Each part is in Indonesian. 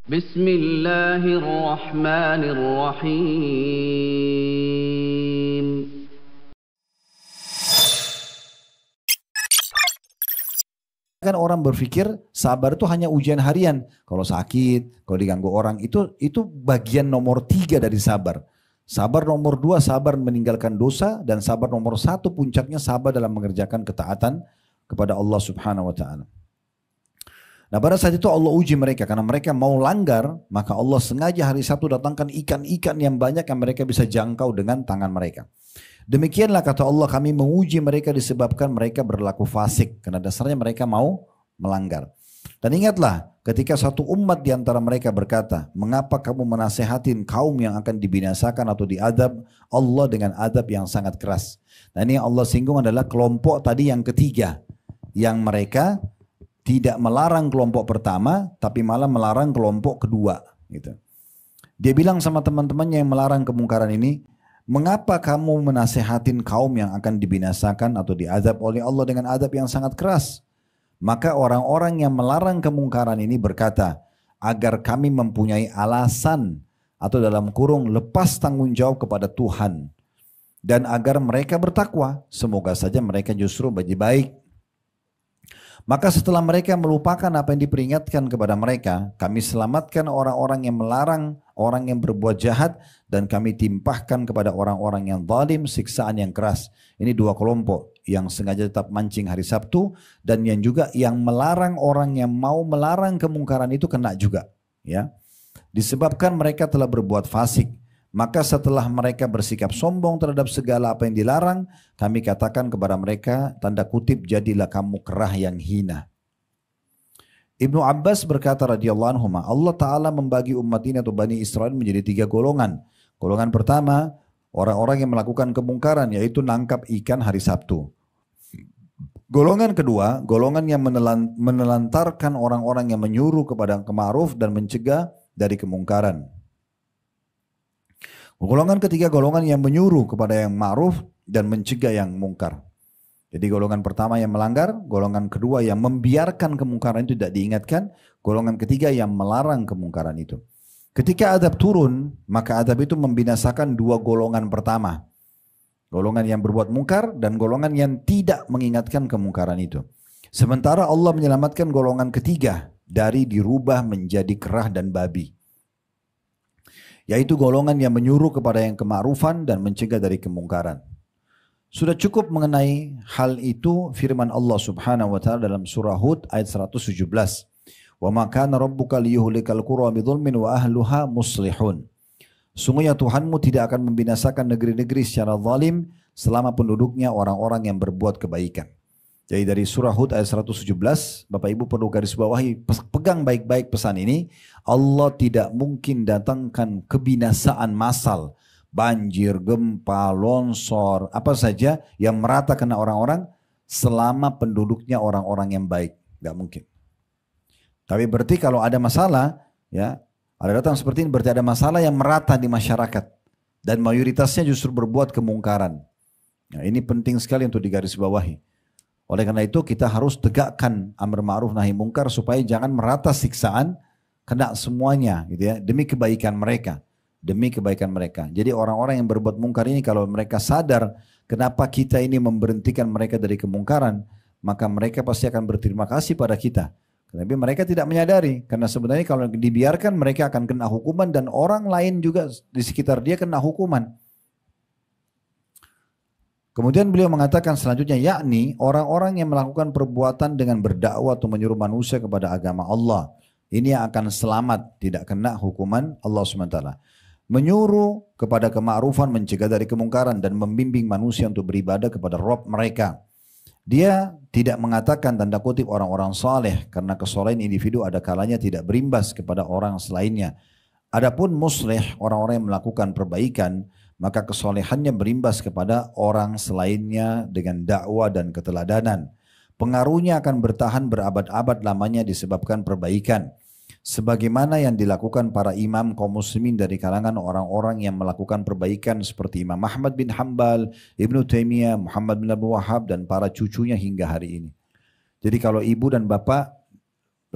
Bismillahirrahmanirrahim. Kan orang berpikir sabar itu hanya ujian harian. Kalau sakit, kalau diganggu orang, itu bagian nomor 3 dari sabar. Sabar nomor 2, sabar meninggalkan dosa. Dan sabar nomor 1, puncaknya sabar dalam mengerjakan ketaatan kepada Allah subhanahu wa ta'ala. Nah pada saat itu Allah uji mereka. Karena mereka mau langgar, maka Allah sengaja hari Sabtu datangkan ikan-ikan yang banyak yang mereka bisa jangkau dengan tangan mereka. Demikianlah kata Allah, kami menguji mereka disebabkan mereka berlaku fasik. Karena dasarnya mereka mau melanggar. Dan ingatlah ketika satu umat diantara mereka berkata, mengapa kamu menasehatin kaum yang akan dibinasakan atau diadab Allah dengan adab yang sangat keras. Nah ini yang Allah singgung adalah kelompok tadi yang ketiga. Yang mereka tidak melarang kelompok pertama, tapi malah melarang kelompok kedua. Gitu. Dia bilang sama teman-temannya yang melarang kemungkaran ini, mengapa kamu menasehatin kaum yang akan dibinasakan atau diazab oleh Allah dengan azab yang sangat keras? Maka orang-orang yang melarang kemungkaran ini berkata, agar kami mempunyai alasan atau dalam kurung lepas tanggung jawab kepada Tuhan. Dan agar mereka bertakwa, semoga saja mereka justru baik. Maka setelah mereka melupakan apa yang diperingatkan kepada mereka, kami selamatkan orang-orang yang melarang orang yang berbuat jahat dan kami timpahkan kepada orang-orang yang zalim siksaan yang keras. Ini 2 kelompok yang sengaja tetap mancing hari Sabtu dan yang juga yang melarang orang yang mau melarang kemungkaran itu kena juga. Ya, disebabkan mereka telah berbuat fasik. Maka setelah mereka bersikap sombong terhadap segala apa yang dilarang, kami katakan kepada mereka, tanda kutip, jadilah kamu kerah yang hina. Ibnu Abbas berkata radhiyallahu anhu, Allah Ta'ala membagi umat ini atau Bani Israel menjadi 3 golongan. Golongan pertama, orang-orang yang melakukan kemungkaran, yaitu nangkap ikan hari Sabtu. Golongan kedua, golongan yang menelantarkan orang-orang yang menyuruh kepada ma'ruf dan mencegah dari kemungkaran. Golongan ketiga, golongan yang menyuruh kepada yang ma'ruf dan mencegah yang mungkar. Jadi golongan pertama yang melanggar, golongan kedua yang membiarkan kemungkaran itu tidak diingatkan, golongan ketiga yang melarang kemungkaran itu. Ketika adab turun, maka adab itu membinasakan 2 golongan pertama. Golongan yang berbuat mungkar dan golongan yang tidak mengingatkan kemungkaran itu. Sementara Allah menyelamatkan golongan ketiga dari dirubah menjadi kerah dan babi. Yaitu golongan yang menyuruh kepada yang kema'rufan dan mencegah dari kemungkaran. Sudah cukup mengenai hal itu firman Allah subhanahu wa ta'ala dalam surah Hud ayat 117. Wa ma kana rabbuka liyuhlikal qura bidzulmin wa ahluha muslihun. Sungguhnya Tuhanmu tidak akan membinasakan negeri-negeri secara zalim selama penduduknya orang-orang yang berbuat kebaikan. Jadi dari surah Hud ayat 117, Bapak Ibu perlu garis bawahi, pegang baik-baik pesan ini. Allah tidak mungkin datangkan kebinasaan massal, banjir, gempa, longsor, apa saja yang merata kena orang-orang selama penduduknya orang-orang yang baik. Gak mungkin. Tapi berarti kalau ada masalah, ya, ada datang seperti ini berarti ada masalah yang merata di masyarakat. Dan mayoritasnya justru berbuat kemungkaran. Nah, ini penting sekali untuk digarisbawahi. Oleh karena itu kita harus tegakkan amar ma'ruf nahi mungkar supaya jangan merata siksaan kena semuanya gitu ya, demi kebaikan mereka. Demi kebaikan mereka. Jadi orang-orang yang berbuat mungkar ini kalau mereka sadar kenapa kita ini memberhentikan mereka dari kemungkaran, maka mereka pasti akan berterima kasih pada kita. Tapi mereka tidak menyadari karena sebenarnya kalau dibiarkan mereka akan kena hukuman dan orang lain juga di sekitar dia kena hukuman. Kemudian beliau mengatakan selanjutnya, yakni orang-orang yang melakukan perbuatan dengan berdakwah atau menyuruh manusia kepada agama Allah. Ini yang akan selamat, tidak kena hukuman Allah SWT. Menyuruh kepada kema'rufan, mencegah dari kemungkaran, dan membimbing manusia untuk beribadah kepada Rabb mereka. Dia tidak mengatakan tanda kutip orang-orang saleh, karena kesolehan individu ada kalanya tidak berimbas kepada orang selainnya. Adapun muslih, orang-orang yang melakukan perbaikan, maka kesolehannya berimbas kepada orang selainnya dengan dakwah dan keteladanan. Pengaruhnya akan bertahan berabad-abad lamanya disebabkan perbaikan. Sebagaimana yang dilakukan para imam kaum muslimin dari kalangan orang-orang yang melakukan perbaikan seperti Imam Ahmad bin Hanbal, Ibnu Taimiyah, Muhammad bin Abdul Wahhab dan para cucunya hingga hari ini. Jadi kalau ibu dan bapak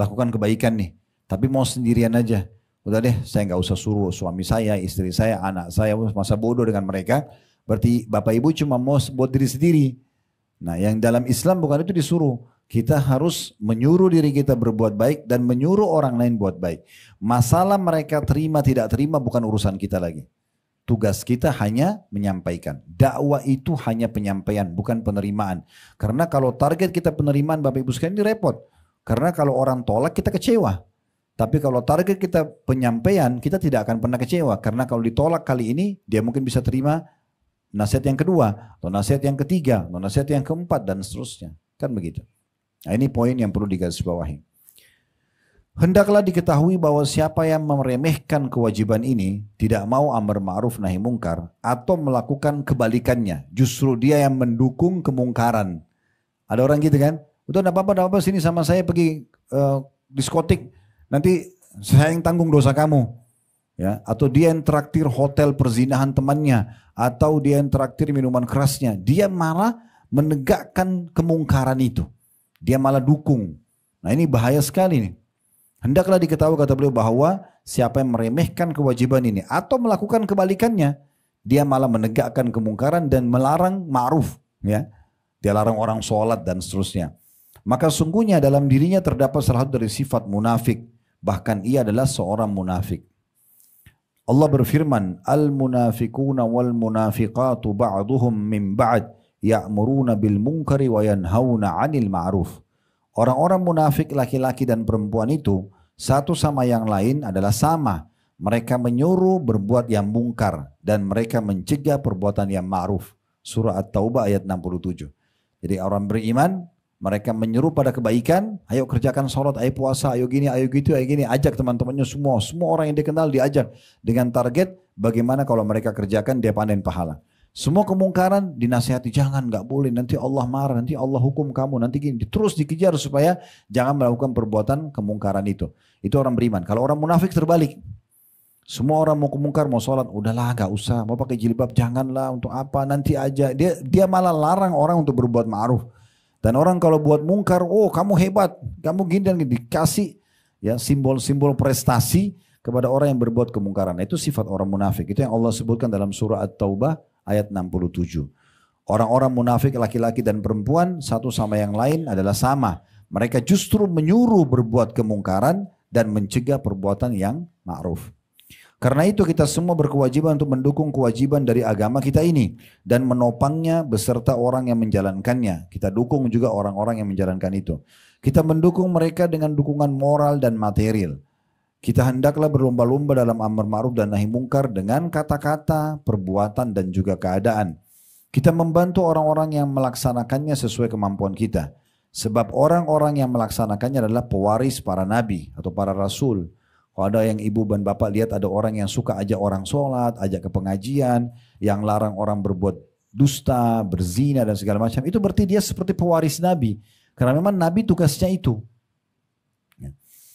lakukan kebaikan nih, tapi mau sendirian aja, Udah deh, saya nggak usah suruh suami saya, istri saya, anak saya, masa bodoh dengan mereka. Berarti bapak ibu cuma mau buat diri sendiri. Nah, yang dalam Islam bukan itu disuruh. Kita harus menyuruh diri kita berbuat baik dan menyuruh orang lain buat baik. Masalah mereka terima tidak terima bukan urusan kita lagi. Tugas kita hanya menyampaikan. Dakwah itu hanya penyampaian, bukan penerimaan. Karena kalau target kita penerimaan, Bapak Ibu sekalian, ini repot. Karena kalau orang tolak, kita kecewa. Tapi kalau target kita penyampaian, kita tidak akan pernah kecewa. Karena kalau ditolak kali ini, dia mungkin bisa terima nasihat yang kedua, atau nasihat yang ketiga, atau nasihat yang keempat, dan seterusnya. Kan begitu. Nah, ini poin yang perlu digarisbawahi. Hendaklah diketahui bahwa siapa yang meremehkan kewajiban ini, tidak mau amar ma'ruf nahi mungkar, atau melakukan kebalikannya, justru dia yang mendukung kemungkaran. Ada orang gitu kan, udah enggak apa-apa sini sama saya pergi diskotik, nanti saya yang tanggung dosa kamu. Ya, atau dia yang traktir hotel perzinahan temannya, atau dia yang traktir minuman kerasnya, dia malah menegakkan kemungkaran itu. Dia malah dukung. Nah, ini bahaya sekali nih. Hendaklah diketahui, kata beliau, bahwa siapa yang meremehkan kewajiban ini atau melakukan kebalikannya, dia malah menegakkan kemungkaran dan melarang ma'ruf, ya. Dia larang orang sholat dan seterusnya. Maka sungguhnya dalam dirinya terdapat salah satu dari sifat munafik, bahkan ia adalah seorang munafik. Allah berfirman, al-munafiquna wal munafiqatu ba'duhum min ba'd ya'muruna bil munkari wa yanhauna 'anil ma'ruf. Orang-orang munafik laki-laki dan perempuan itu satu sama yang lain adalah sama. Mereka menyuruh berbuat yang mungkar dan mereka mencegah perbuatan yang ma'ruf. Surah At-Taubah ayat 67. Jadi orang beriman, mereka menyuruh pada kebaikan, ayo kerjakan sholat, ayo puasa, ayo gini, ayo gitu, ayo gini. Ajak teman-temannya semua. Semua orang yang dikenal diajak. Dengan target bagaimana kalau mereka kerjakan dia panen pahala. Semua kemungkaran dinasihati, jangan, nggak boleh, nanti Allah marah, nanti Allah hukum kamu, nanti gini. Terus dikejar supaya jangan melakukan perbuatan kemungkaran itu. Itu orang beriman. Kalau orang munafik terbalik. Semua orang mau kemungkar, mau sholat, udahlah nggak usah, mau pakai jilbab, janganlah, untuk apa, nanti aja. Dia malah larang orang untuk berbuat ma'ruf. Dan orang kalau buat mungkar, oh kamu hebat, kamu gini dan gini. Dikasih ya simbol-simbol prestasi kepada orang yang berbuat kemungkaran. Itu sifat orang munafik. Itu yang Allah sebutkan dalam surah At-Taubah ayat 67. Orang-orang munafik laki-laki dan perempuan satu sama yang lain adalah sama. Mereka justru menyuruh berbuat kemungkaran dan mencegah perbuatan yang ma'ruf. Karena itu kita semua berkewajiban untuk mendukung kewajiban dari agama kita ini dan menopangnya beserta orang yang menjalankannya. Kita dukung juga orang-orang yang menjalankan itu. Kita mendukung mereka dengan dukungan moral dan material. Kita hendaklah berlomba-lomba dalam amar ma'ruf dan nahi mungkar dengan kata-kata, perbuatan dan juga keadaan. Kita membantu orang-orang yang melaksanakannya sesuai kemampuan kita. Sebab orang-orang yang melaksanakannya adalah pewaris para nabi atau para rasul. Kalau ada yang ibu dan bapak lihat ada orang yang suka ajak orang sholat, ajak ke pengajian, yang larang orang berbuat dusta, berzina dan segala macam, itu berarti dia seperti pewaris nabi. Karena memang nabi tugasnya itu.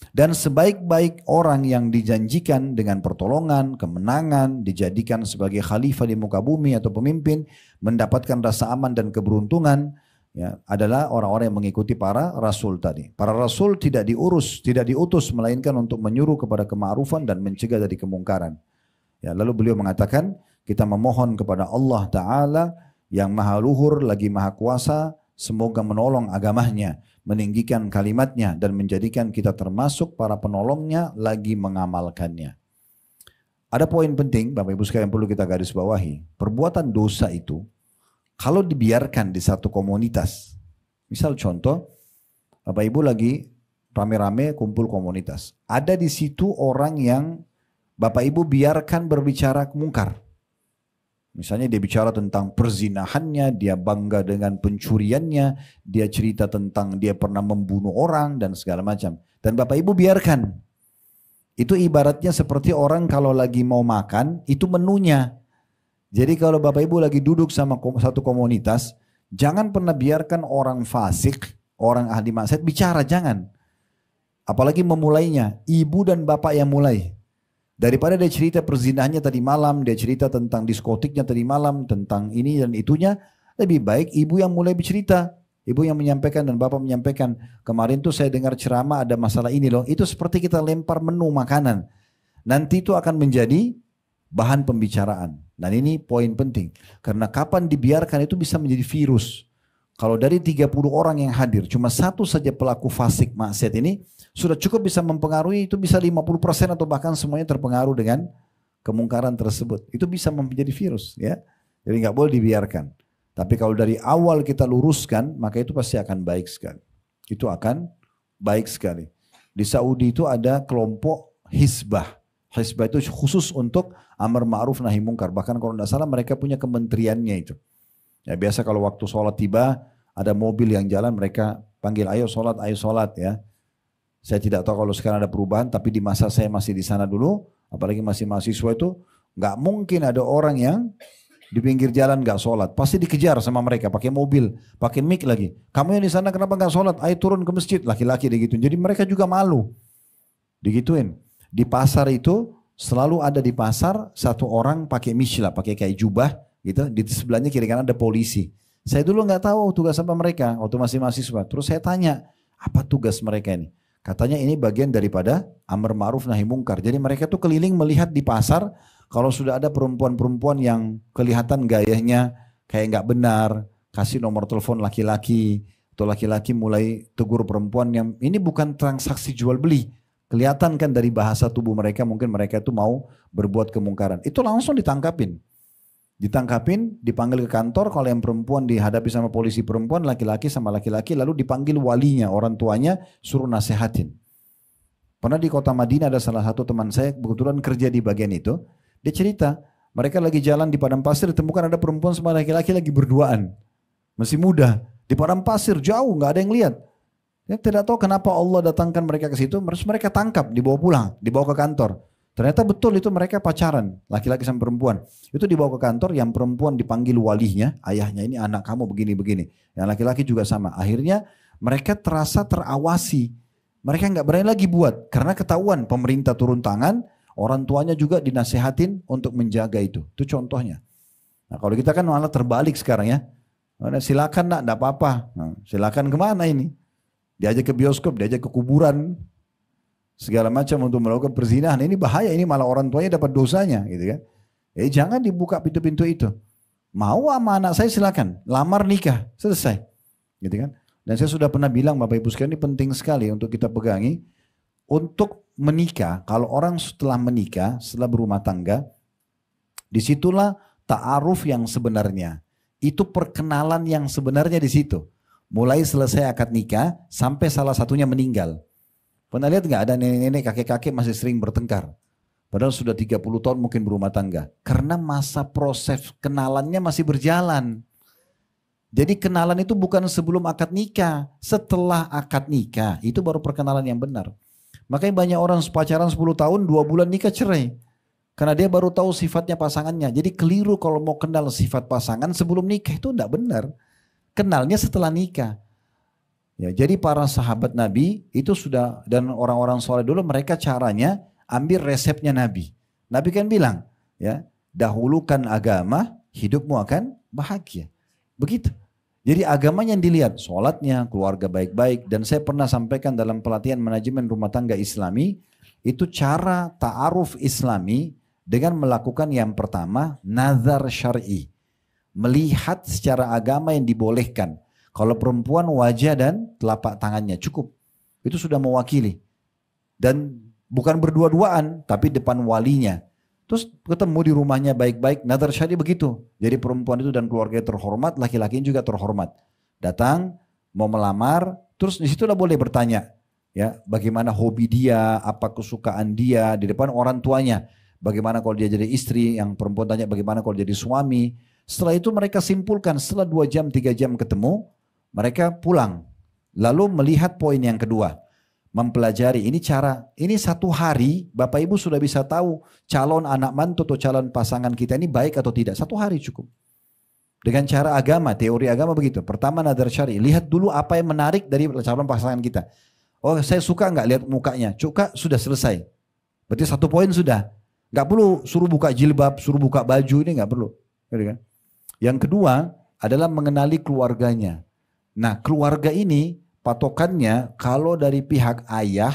Dan sebaik-baik orang yang dijanjikan dengan pertolongan, kemenangan, dijadikan sebagai khalifah di muka bumi atau pemimpin, mendapatkan rasa aman dan keberuntungan, ya, adalah orang-orang yang mengikuti para rasul tadi. Para rasul tidak diutus melainkan untuk menyuruh kepada kema'rufan dan mencegah dari kemungkaran. Ya, lalu beliau mengatakan, kita memohon kepada Allah Ta'ala yang maha luhur lagi maha kuasa, semoga menolong agamanya, meninggikan kalimatnya dan menjadikan kita termasuk para penolongnya lagi mengamalkannya. Ada poin penting Bapak Ibu sekalian perlu kita garis bawahi. Perbuatan dosa itu kalau dibiarkan di satu komunitas, misal contoh Bapak Ibu lagi rame-rame kumpul komunitas. Ada di situ orang yang Bapak Ibu biarkan berbicara mungkar. Misalnya dia bicara tentang perzinahannya, dia bangga dengan pencuriannya, dia cerita tentang dia pernah membunuh orang dan segala macam. Dan Bapak Ibu biarkan. Itu ibaratnya seperti orang kalau lagi mau makan, itu menunya. Jadi kalau Bapak Ibu lagi duduk sama satu komunitas, jangan pernah biarkan orang fasik, orang ahli maksiat bicara, jangan. Apalagi memulainya, ibu dan bapak yang mulai. Daripada dia cerita perzinahannya tadi malam, dia cerita tentang diskotiknya tadi malam, tentang ini dan itunya, lebih baik ibu yang mulai bercerita. Ibu yang menyampaikan dan bapak menyampaikan, kemarin tuh saya dengar ceramah ada masalah ini loh. Itu seperti kita lempar menu makanan. nanti itu akan menjadi bahan pembicaraan. Dan ini poin penting. Karena kapan dibiarkan itu bisa menjadi virus. Kalau dari 30 orang yang hadir, cuma satu saja pelaku fasik maksiat ini, sudah cukup bisa mempengaruhi, itu bisa 50% atau bahkan semuanya terpengaruh dengan kemungkaran tersebut. Itu bisa menjadi virus, ya. Jadi nggak boleh dibiarkan. Tapi kalau dari awal kita luruskan, maka itu pasti akan baik sekali. Itu akan baik sekali. Di Saudi itu ada kelompok Hizbah. Hizbah itu khusus untuk amar ma'ruf nahi mungkar. Bahkan kalau tidak salah mereka punya kementeriannya itu. Ya biasa kalau waktu sholat tiba ada mobil yang jalan mereka panggil ayo sholat ya. Saya tidak tahu kalau sekarang ada perubahan tapi di masa saya masih di sana dulu apalagi masih mahasiswa itu nggak mungkin ada orang yang di pinggir jalan nggak sholat. Pasti dikejar sama mereka pakai mobil, pakai mic lagi. Kamu yang di sana kenapa nggak sholat? Ayo turun ke masjid laki-laki digituin. Jadi mereka juga malu digituin. Di pasar itu selalu ada di pasar satu orang pakai mishlah, pakai kayak jubah gitu. Di sebelahnya kiri kanan ada polisi. Saya dulu nggak tahu tugas apa mereka waktu masih mahasiswa. Terus saya tanya apa tugas mereka ini? Katanya ini bagian daripada amar ma'ruf nahi mungkar. Jadi mereka tuh keliling melihat di pasar kalau sudah ada perempuan-perempuan yang kelihatan gayanya kayak nggak benar, kasih nomor telepon laki-laki atau laki-laki mulai tegur perempuan yang ini bukan transaksi jual beli. Kelihatan kan dari bahasa tubuh mereka mungkin mereka itu mau berbuat kemungkaran. Itu langsung ditangkapin. Ditangkapin, dipanggil ke kantor. Kalau yang perempuan dihadapi sama polisi perempuan, laki-laki sama laki-laki, lalu dipanggil walinya, orang tuanya, suruh nasehatin. Pernah di kota Madinah ada salah satu teman saya kebetulan kerja di bagian itu. Dia cerita, mereka lagi jalan di padang pasir, ditemukan ada perempuan sama laki-laki lagi berduaan. Masih muda, di padang pasir jauh, nggak ada yang lihat. Ya, tidak tahu kenapa Allah datangkan mereka ke situ, mereka tangkap, dibawa pulang, dibawa ke kantor. Ternyata betul itu mereka pacaran, laki-laki sama perempuan. Itu dibawa ke kantor, yang perempuan dipanggil walinya, ayahnya ini anak kamu begini-begini. Yang laki-laki juga sama. Akhirnya mereka terasa terawasi. Mereka nggak berani lagi buat, karena ketahuan pemerintah turun tangan, orang tuanya juga dinasehatin untuk menjaga itu. Itu contohnya. Nah kalau kita kan malah terbalik sekarang ya. Silakan nak, enggak apa-apa. Nah, silakan kemana ini? Diajak ke bioskop, diajak ke kuburan, segala macam untuk melakukan perzinahan. Ini bahaya, ini malah orang tuanya dapat dosanya, gitu kan? Jangan dibuka pintu-pintu itu. Mau sama anak saya silakan, lamar nikah, selesai, gitu kan? Dan saya sudah pernah bilang Bapak Ibu sekalian ini penting sekali untuk kita pegangi. Untuk menikah, kalau orang setelah menikah, setelah berumah tangga, disitulah ta'aruf yang sebenarnya. Itu perkenalan yang sebenarnya di situ. Mulai selesai akad nikah sampai salah satunya meninggal. Pernah lihat nggak ada nenek-nenek, kakek-kakek masih sering bertengkar. Padahal sudah 30 tahun mungkin berumah tangga. Karena masa proses kenalannya masih berjalan. Jadi kenalan itu bukan sebelum akad nikah. Setelah akad nikah itu baru perkenalan yang benar. Makanya banyak orang pacaran 10 tahun 2 bulan nikah cerai. Karena dia baru tahu sifatnya pasangannya. Jadi keliru kalau mau kenal sifat pasangan sebelum nikah itu tidak benar. Kenalnya setelah nikah. Ya, jadi para sahabat Nabi itu sudah dan orang-orang soleh dulu mereka caranya ambil resepnya Nabi. Nabi kan bilang, ya dahulukan agama, hidupmu akan bahagia. Begitu. Jadi agamanya yang dilihat, sholatnya, keluarga baik-baik. Dan saya pernah sampaikan dalam pelatihan manajemen rumah tangga Islami, itu cara ta'aruf Islami dengan melakukan yang pertama nazar syar'i. Melihat secara agama yang dibolehkan. Kalau perempuan wajah dan telapak tangannya cukup. Itu sudah mewakili. Dan bukan berdua-duaan tapi depan walinya. Terus ketemu di rumahnya baik-baik. Nazar syar'i begitu. Jadi perempuan itu dan keluarga terhormat, laki-laki juga terhormat. Datang mau melamar, terus di situ lah boleh bertanya. Ya, bagaimana hobi dia, apa kesukaan dia di depan orang tuanya. Bagaimana kalau dia jadi istri, yang perempuan tanya bagaimana kalau jadi suami. Setelah itu mereka simpulkan setelah 2 jam 3 jam ketemu, mereka pulang. Lalu melihat poin yang kedua. Mempelajari ini cara, ini 1 hari Bapak Ibu sudah bisa tahu calon anak mantu atau calon pasangan kita ini baik atau tidak. 1 hari cukup. Dengan cara agama, teori agama begitu. Pertama nazar syar'i, lihat dulu apa yang menarik dari calon pasangan kita. Oh saya suka nggak lihat mukanya, sudah selesai. Berarti 1 poin sudah. Nggak perlu suruh buka jilbab, suruh buka baju, ini nggak perlu. Gitu kan? Yang kedua adalah mengenali keluarganya. Nah keluarga ini patokannya kalau dari pihak ayah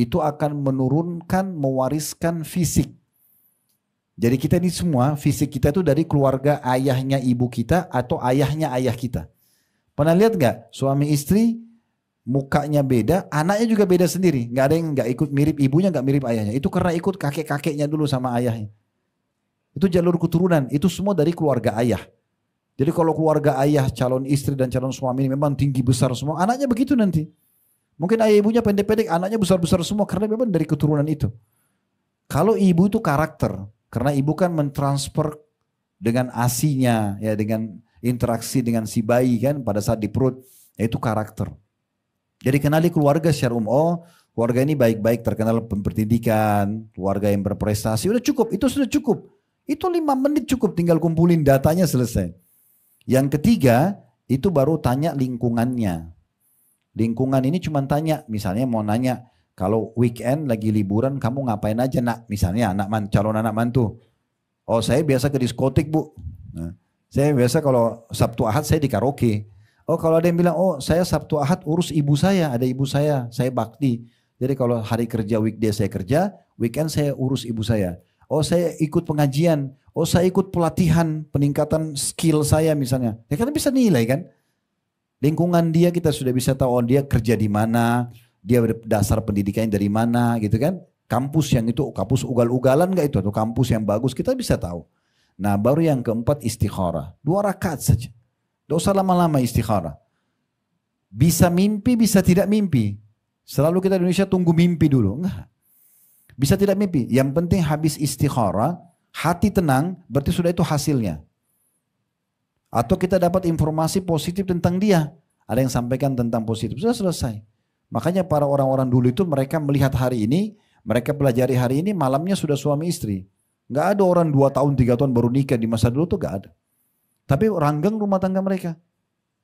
itu akan menurunkan, mewariskan fisik. Jadi kita ini semua, fisik kita itu dari keluarga ayahnya ibu kita atau ayahnya ayah kita. Pernah lihat nggak suami istri mukanya beda, anaknya juga beda sendiri. Nggak ada yang nggak ikut mirip ibunya, nggak mirip ayahnya. Itu karena ikut kakek-kakeknya dulu sama ayahnya. Itu jalur keturunan, itu semua dari keluarga ayah. Jadi kalau keluarga ayah, calon istri dan calon suami ini memang tinggi besar semua, anaknya begitu nanti. Mungkin ayah ibunya pendek-pendek, anaknya besar-besar semua karena memang dari keturunan itu. Kalau ibu itu karakter, karena ibu kan mentransfer dengan asinya, ya dengan interaksi dengan si bayi kan pada saat di perut, yaitu karakter. Jadi kenali keluarga secara umum. Oh, keluarga ini baik-baik, terkenal pendidikan, keluarga yang berprestasi, udah cukup, itu sudah cukup. Itu 5 menit cukup, tinggal kumpulin datanya selesai. Yang ketiga, itu baru tanya lingkungannya. Lingkungan ini cuma tanya, misalnya mau nanya, kalau weekend lagi liburan kamu ngapain aja nak? Misalnya calon anak mantu. Oh saya biasa ke diskotik bu. Nah, saya biasa kalau Sabtu Ahad saya di karaoke. Oh kalau ada yang bilang, oh saya Sabtu Ahad urus ibu saya, ada ibu saya bakti. Jadi kalau hari kerja weekday saya kerja, weekend saya urus ibu saya. Oh saya ikut pengajian, oh saya ikut pelatihan peningkatan skill saya misalnya. Ya kan bisa nilai kan. Lingkungan dia kita sudah bisa tahu, oh dia kerja di mana, dia dasar pendidikannya dari mana gitu kan. Kampus yang itu, kampus ugal-ugalan gak itu, atau kampus yang bagus kita bisa tahu. Nah baru yang keempat istikharah. 2 rakaat saja. Tidak usah lama-lama istikharah. Bisa mimpi, bisa tidak mimpi. Selalu kita di Indonesia tunggu mimpi dulu. Enggak. Bisa tidak mimpi. Yang penting habis istikharah, hati tenang, berarti sudah itu hasilnya. Atau kita dapat informasi positif tentang dia. Ada yang sampaikan tentang positif. Sudah selesai. Makanya para orang-orang dulu itu mereka melihat hari ini, mereka pelajari hari ini, malamnya sudah suami istri. Nggak ada orang 2 tahun, 3 tahun baru nikah di masa dulu tuh nggak ada. Tapi ranggang rumah tangga mereka.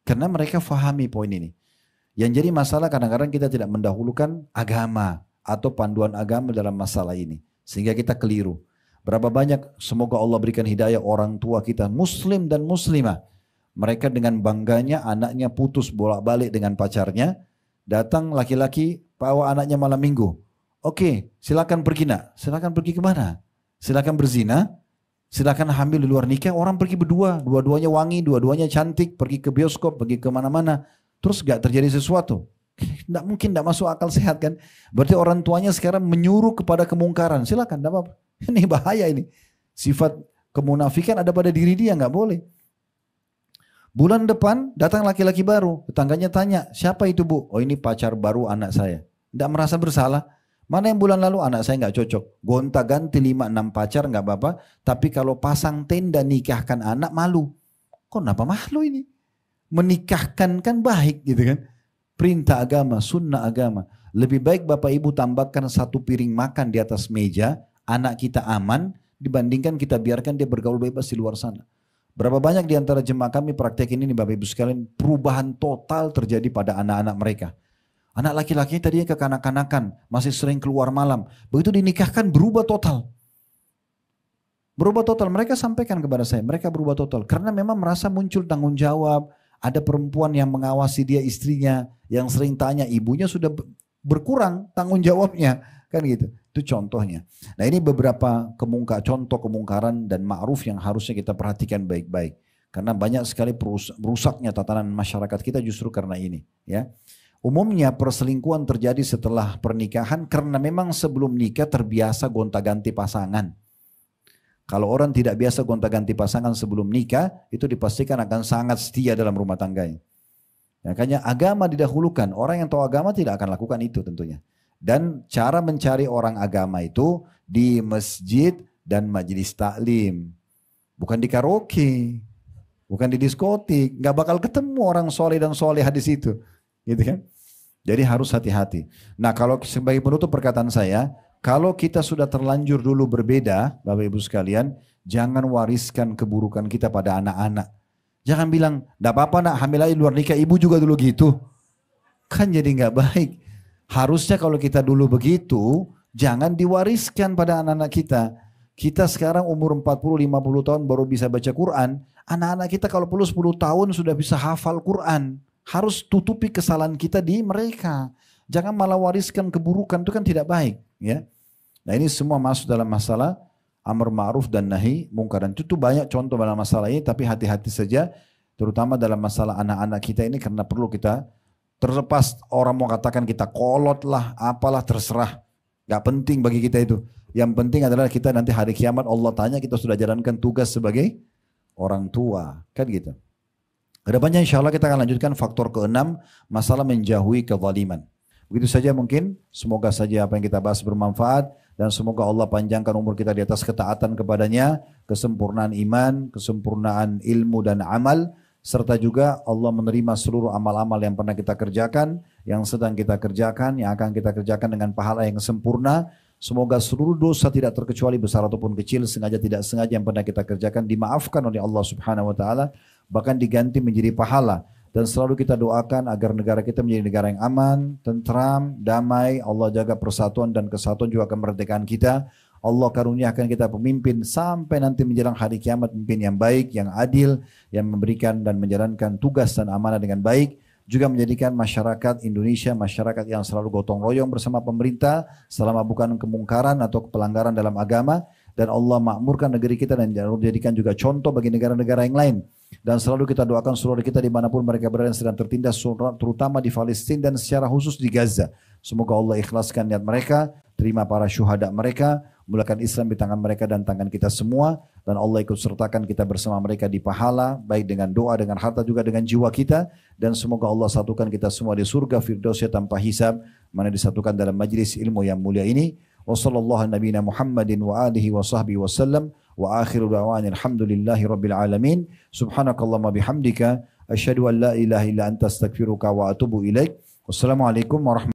Karena mereka fahami poin ini. Yang jadi masalah kadang-kadang kita tidak mendahulukan agama atau panduan agama dalam masalah ini. Sehingga kita keliru. Berapa banyak semoga Allah berikan hidayah orang tua kita muslim dan muslimah. Mereka dengan bangganya anaknya putus bolak-balik dengan pacarnya. Datang laki-laki bawa anaknya malam minggu. Oke, silakan pergi nak. Silakan pergi kemana? Silakan berzina. Silakan hamil di luar nikah. Orang pergi berdua. Dua-duanya wangi, dua-duanya cantik. Pergi ke bioskop, pergi kemana-mana. Terus gak terjadi sesuatu. Tidak mungkin, tidak masuk akal sehat kan. Berarti orang tuanya sekarang menyuruh kepada kemungkaran. Silakan, tidak apa-apa. Ini bahaya ini. Sifat kemunafikan ada pada diri dia, gak boleh. Bulan depan datang laki-laki baru. Tetangganya tanya, siapa itu bu? Oh ini pacar baru anak saya. Tidak merasa bersalah. Mana yang bulan lalu anak saya gak cocok. Gonta-ganti 5-6 pacar gak apa-apa. Tapi kalau pasang tenda nikahkan anak malu. Kok kenapa malu ini? Menikahkan kan baik gitu kan. Perintah agama, sunnah agama. Lebih baik bapak ibu tambahkan 1 piring makan di atas meja. Anak kita aman. Dibandingkan kita biarkan dia bergaul bebas di luar sana. Berapa banyak di antara jemaah kami praktekin ini Bapak Ibu sekalian, perubahan total terjadi pada anak-anak mereka. Anak laki-laki tadinya kekanak-kanakan, masih sering keluar malam. Begitu dinikahkan berubah total. Berubah total, mereka sampaikan kepada saya, mereka berubah total. Karena memang merasa muncul tanggung jawab, ada perempuan yang mengawasi dia istrinya, yang sering tanya ibunya sudah berkurang tanggung jawabnya. Kan gitu, itu contohnya. Nah ini beberapa contoh kemungkaran dan ma'ruf yang harusnya kita perhatikan baik-baik. Karena banyak sekali rusaknya tatanan masyarakat kita justru karena ini. Ya. Umumnya perselingkuhan terjadi setelah pernikahan karena memang sebelum nikah terbiasa gonta-ganti pasangan. Kalau orang tidak biasa gonta-ganti pasangan sebelum nikah, itu dipastikan akan sangat setia dalam rumah tangganya. Makanya agama didahulukan, orang yang tahu agama tidak akan lakukan itu tentunya. Dan cara mencari orang agama itu di masjid dan majelis taklim. Bukan di karaoke, bukan di diskotik. Gak bakal ketemu orang soleh dan soleha di situ. Gitu kan? Jadi harus hati-hati. Nah kalau sebagai penutup perkataan saya, kalau kita sudah terlanjur dulu berbeda, Bapak Ibu sekalian, jangan wariskan keburukan kita pada anak-anak. Jangan bilang, gak apa-apa nak hamil aja luar nikah, ibu juga dulu gitu. Kan jadi gak baik. Harusnya kalau kita dulu begitu, jangan diwariskan pada anak-anak kita. Kita sekarang umur 40-50 tahun baru bisa baca Quran. Anak-anak kita kalau perlu 10 tahun sudah bisa hafal Quran. Harus tutupi kesalahan kita di mereka. Jangan malah wariskan keburukan, itu kan tidak baik. Ya. Nah ini semua masuk dalam masalah amar ma'ruf dan nahi mungkar. Dan itu banyak contoh dalam masalah ini, tapi hati-hati saja. Terutama dalam masalah anak-anak kita ini, karena perlu kita terlepas orang mau katakan kita kolot lah, apalah terserah. Gak penting bagi kita itu. Yang penting adalah kita nanti hari kiamat Allah tanya kita sudah jalankan tugas sebagai orang tua. Kan gitu. Kedepannya insya Allah kita akan lanjutkan faktor keenam, masalah menjauhi kezaliman. Begitu saja mungkin, semoga saja apa yang kita bahas bermanfaat dan semoga Allah panjangkan umur kita di atas ketaatan kepadanya, kesempurnaan iman, kesempurnaan ilmu dan amal, serta juga Allah menerima seluruh amal-amal yang pernah kita kerjakan, yang sedang kita kerjakan, yang akan kita kerjakan dengan pahala yang sempurna. Semoga seluruh dosa tidak terkecuali besar ataupun kecil, sengaja tidak sengaja yang pernah kita kerjakan dimaafkan oleh Allah Subhanahu wa taala, bahkan diganti menjadi pahala. Dan selalu kita doakan agar negara kita menjadi negara yang aman, tentram, damai. Allah jaga persatuan dan kesatuan juga kemerdekaan kita. Allah karuniakan kita pemimpin sampai nanti menjelang hari kiamat, pemimpin yang baik, yang adil, yang memberikan dan menjalankan tugas dan amanah dengan baik. Juga menjadikan masyarakat Indonesia masyarakat yang selalu gotong royong bersama pemerintah selama bukan kemungkaran atau pelanggaran dalam agama. Dan Allah makmurkan negeri kita dan jadikan juga contoh bagi negara-negara yang lain. Dan selalu kita doakan seluruh kita dimanapun mereka berada yang sedang tertindas, terutama di Palestina dan secara khusus di Gaza. Semoga Allah ikhlaskan niat mereka, terima para syuhada mereka, mulakan Islam di tangan mereka dan tangan kita semua. Dan Allah ikut sertakan kita bersama mereka di pahala, baik dengan doa, dengan harta, juga dengan jiwa kita. Dan semoga Allah satukan kita semua di surga Firdausnya tanpa hisab, mana disatukan dalam majlis ilmu yang mulia ini. Wa sallallahu nabiyina Muhammadin wa alihi wa sahbihi wa sallam. Wa akhiru da'wani alhamdulillahi rabbil alamin. Subhanakallahumma bihamdika. Asyhadu an la ilaha illa anta astaghfiruka wa atubu ilaik. Wassalamualaikum warahmatullahi wabarakatuh.